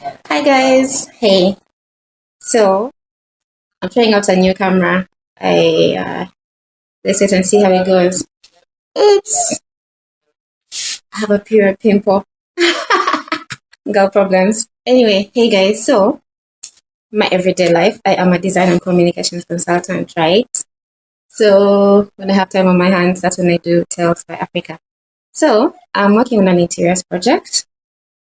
Hi guys, hey. So I'm trying out a new camera. Let's sit and see how it goes. Oops, I have a period pimple. Got problems. Anyway, hey guys. So my everyday life, I am a design and communications consultant, right? So when I have time on my hands, that's when I do Tales by Africa. So I'm working on an interiors project,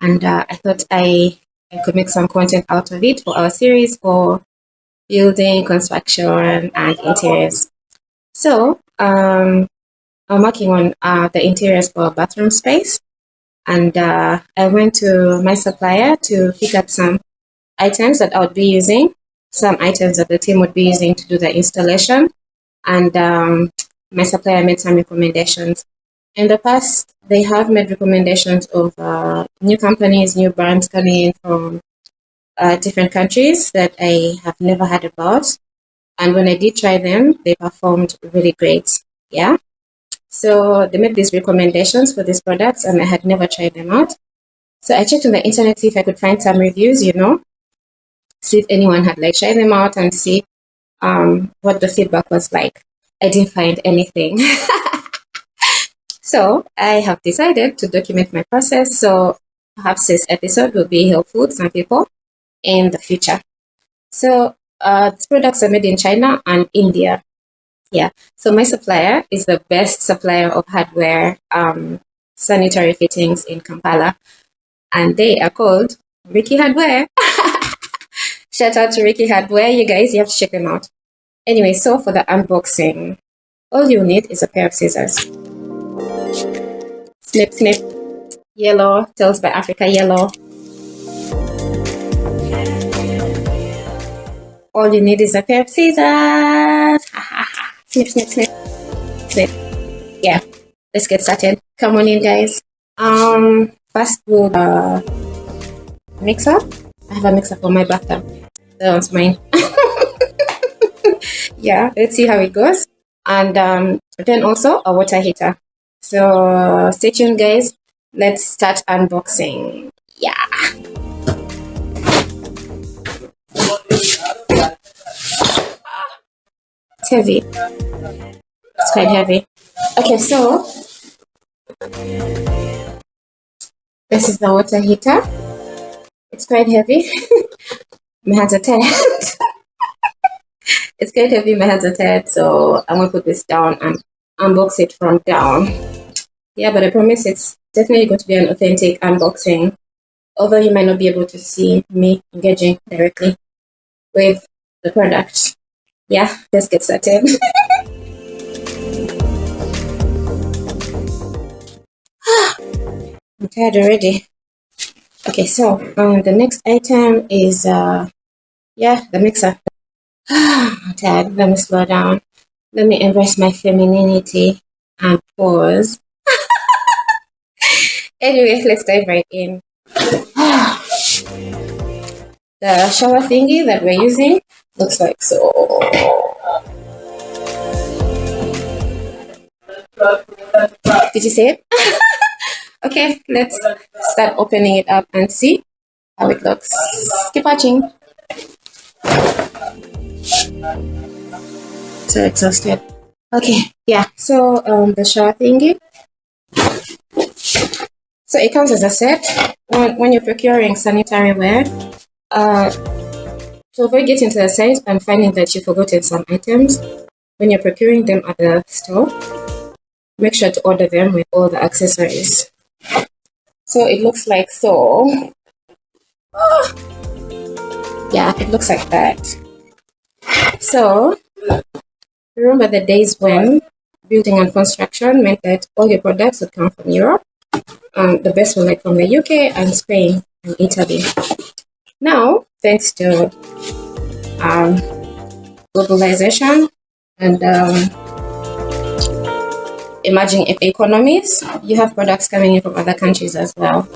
and I thought I could make some content out of it for our series for building, construction, and interiors. So, I'm working on the interiors for a bathroom space, and I went to my supplier to pick up some items that I would be using, some items that the team would be using to do the installation, and my supplier made some recommendations. In the past, they have made recommendations of new companies, new brands coming in from different countries that I have never heard about. And when I did try them, they performed really great. Yeah. So they made these recommendations for these products, and I had never tried them out. So I checked on the internet, see if I could find some reviews, see if anyone had like tried them out and see what the feedback was like. I didn't find anything. So I have decided to document my process. So perhaps this episode will be helpful to some people in the future. So these products are made in China and India. Yeah. So my supplier is the best supplier of hardware, sanitary fittings in Kampala, and they are called Riky Hardware. Shout out to Riky Hardware, you guys. You have to check them out. Anyway, so for the unboxing, all you need is a pair of scissors. Snip, snip. Yellow. Tales by Africa yellow. All you need is a pair of scissors. Snip, snip, snip. Snip. Yeah. Let's get started. Come on in, guys. First we'll mixer. I have a mixer for my bathtub. That one's mine. Yeah, let's see how it goes. And then also a water heater. So stay tuned, guys. Let's start unboxing. Yeah. It's heavy. It's quite heavy. Okay, so this is the water heater. It's quite heavy. My hands are tired. It's quite heavy. My hands are tired. So I'm going to put this down and unbox it from down. Yeah, but I promise it's definitely going to be an authentic unboxing. Although you might not be able to see me engaging directly with the product. Yeah, let's get started. I'm tired already. Okay, so the next item is the mixer. I'm tired. Let me slow down. Let me embrace my femininity and pause. Anyway, let's dive right in. The shower thingy that we're using looks like so. Did you see it? Okay, let's start opening it up and see how it looks. Keep watching. So exhausted. Okay, yeah. So the shower thingy. So it comes as a set. When you're procuring sanitaryware, to avoid getting to the site and finding that you've forgotten some items, when you're procuring them at the store, make sure to order them with all the accessories. So it looks like so. Yeah, it looks like that. So remember the days when building and construction meant that all your products would come from Europe. The best were like from the UK and Spain and Italy. Now, thanks to globalization and emerging economies, you have products coming in from other countries as well.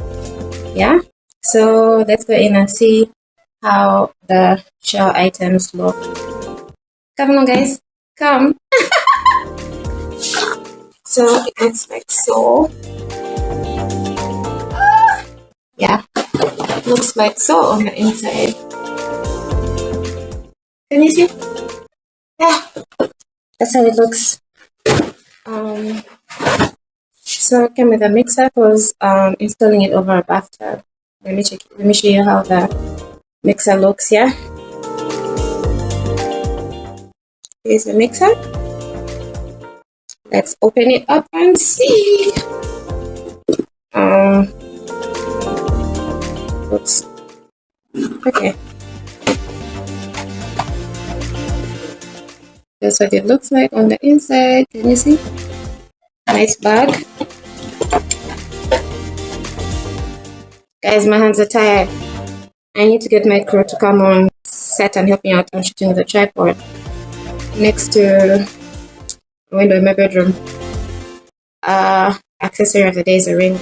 Yeah, so let's go in and see how the shower items look. Come on, guys, come. So it looks like so. Yeah, looks looks like so on the inside. Can you see? Yeah, that's how it looks. So I came with a mixer because installing it over a bathtub. Let me check it. Let me show you how the mixer looks. Yeah, here's the mixer. Let's open it up and see. Oops. Okay. That's what it looks like on the inside. Can you see? Nice bag. Guys, my hands are tired. I need to get my crew to come on set and help me out. I'm shooting with a tripod next to a window in my bedroom. Accessory of the day is a ring.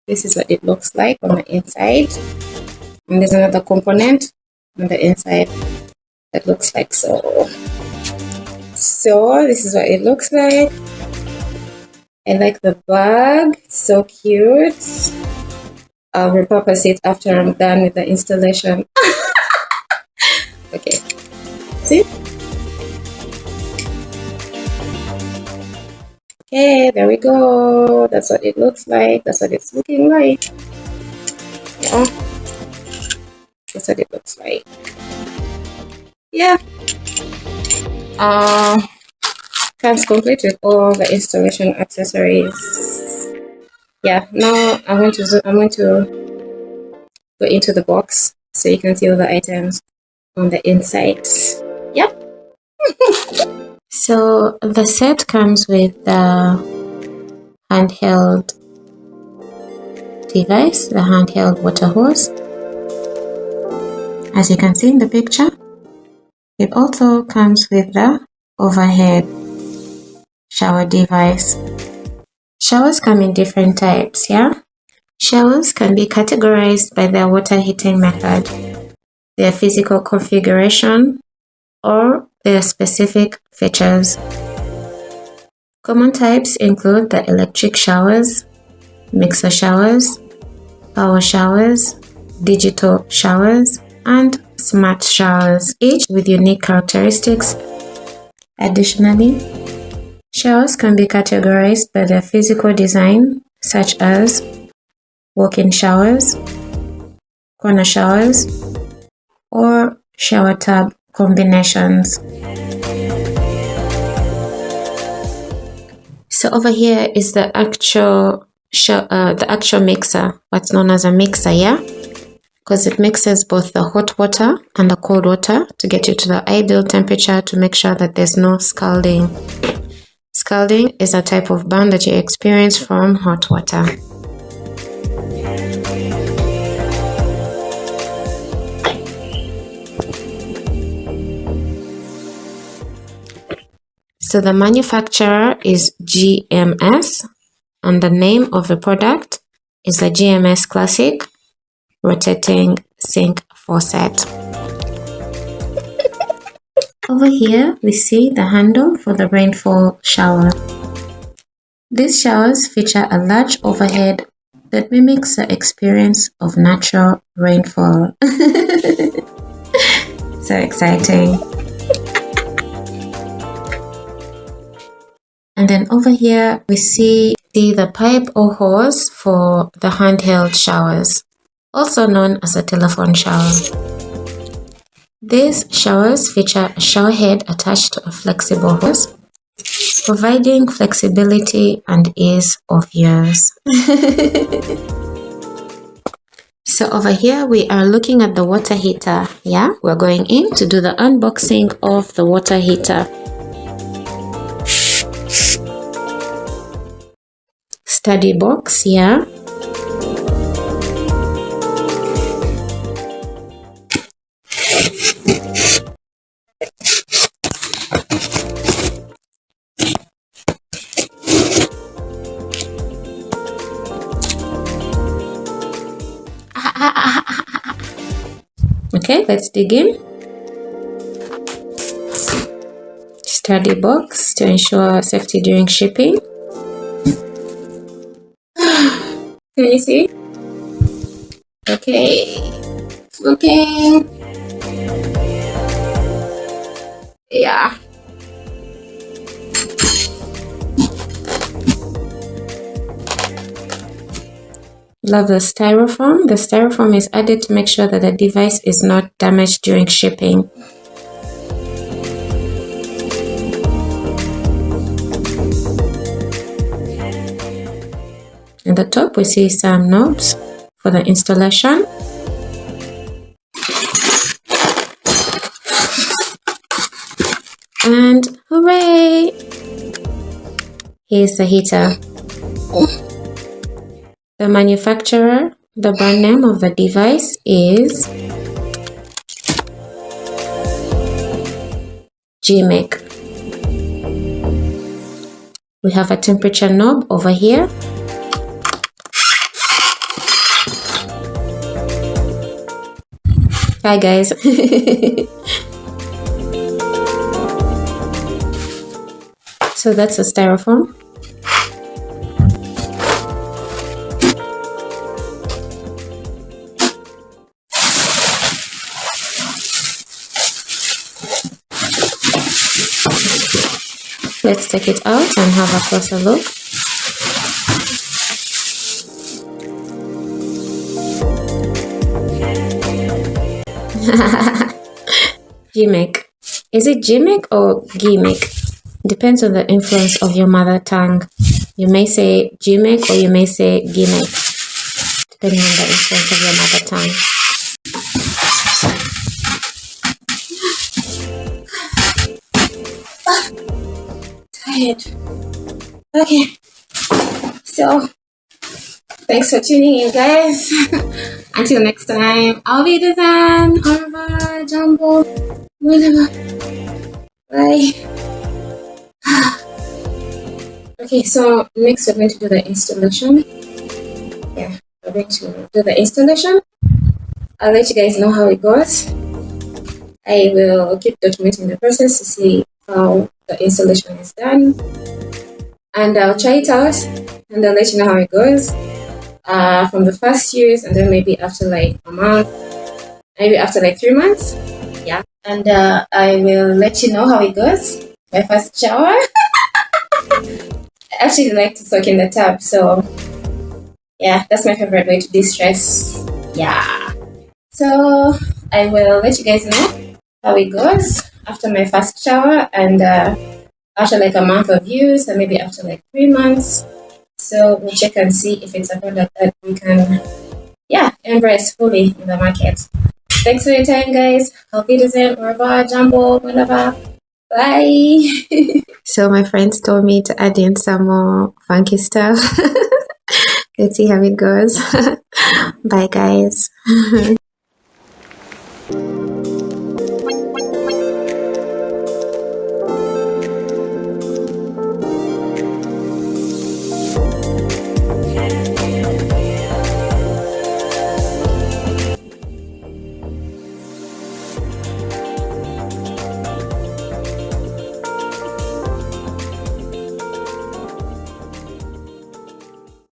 This is what it looks like on the inside. And there's another component on the inside that looks like so. So this is what it looks like. I like the bag. It's so cute. I'll repurpose it after I'm done with the installation. Okay. See? Okay, there we go. That's what it looks like. That's what it's looking like. Yeah. That's what it looks like. Yeah. Comes complete with all the installation accessories. Yeah, now I'm going to go into the box so you can see all the items on the inside. Yep. So the set comes with the handheld device, the handheld water hose. As you can see in the picture, it also comes with the overhead shower device. Showers come in different types, yeah? Showers can be categorized by their water heating method, their physical configuration, or their specific features. Common types include the electric showers, mixer showers, power showers, digital showers, and smart showers, each with unique characteristics. Additionally, showers can be categorized by their physical design, such as walk-in showers, corner showers, or shower tub combinations. So over here is the actual mixer, what's known as a mixer, yeah? Because it mixes both the hot water and the cold water to get you to the ideal temperature to make sure that there's no scalding. Scalding is a type of burn that you experience from hot water. So the manufacturer is GMS, and the name of the product is the GMS CLASSIC rotating sink faucet. Over here, we see the handle for the rainfall shower. These showers feature a large overhead that mimics the experience of natural rainfall. So exciting. And then over here, we see the pipe or hose for the handheld showers, also known as a telephone shower. These showers feature a shower head attached to a flexible hose, providing flexibility and ease of use. So over here, we are looking at the water heater. Yeah, we're going in to do the unboxing of the water heater. Study box, yeah. Okay, let's dig in. Study box to ensure safety during shipping. Can you see? Okay, it's looking, yeah. Love the styrofoam. The styrofoam is added to make sure that the device is not damaged during shipping. At the top, we see some knobs for the installation. And hooray! Here's the heater. The manufacturer, the brand name of the device is GEMAKO. We have a temperature knob over here. Hi guys. So that's the styrofoam. Let's take it out and have a closer look. GEMAKO. Is it GEMAKO or GEMAKO? Depends on the influence of your mother tongue. You may say GEMAKO or you may say GEMAKO, depending on the influence of your mother tongue. Tired. Okay, so thanks for tuning in, guys. Until next time, I'll be Dizan, au revoir, Jumbo, whatever. Bye. Okay, so next we're going to do the installation. Yeah, we're going to do the installation. I'll let you guys know how it goes. I will keep documenting the process to see how the installation is done, and I'll try it out and I'll let you know how it goes from the first use, and then maybe after like a month, maybe after like 3 months. Yeah, and I will let you know how it goes. My first shower. I actually like to soak in the tub, so yeah, that's my favorite way to de-stress. Yeah, so I will let you guys know how it goes after my first shower, and after like a month of use, and maybe after like 3 months. So we'll check and see if it's a product that we can, yeah, embrace fully in the market. Thanks for your time, guys. Auf Wiedersehen, au revoir, Jumbo, whatever. Bye. So my friends told me to add in some more funky stuff. Let's see how it goes. Bye, guys.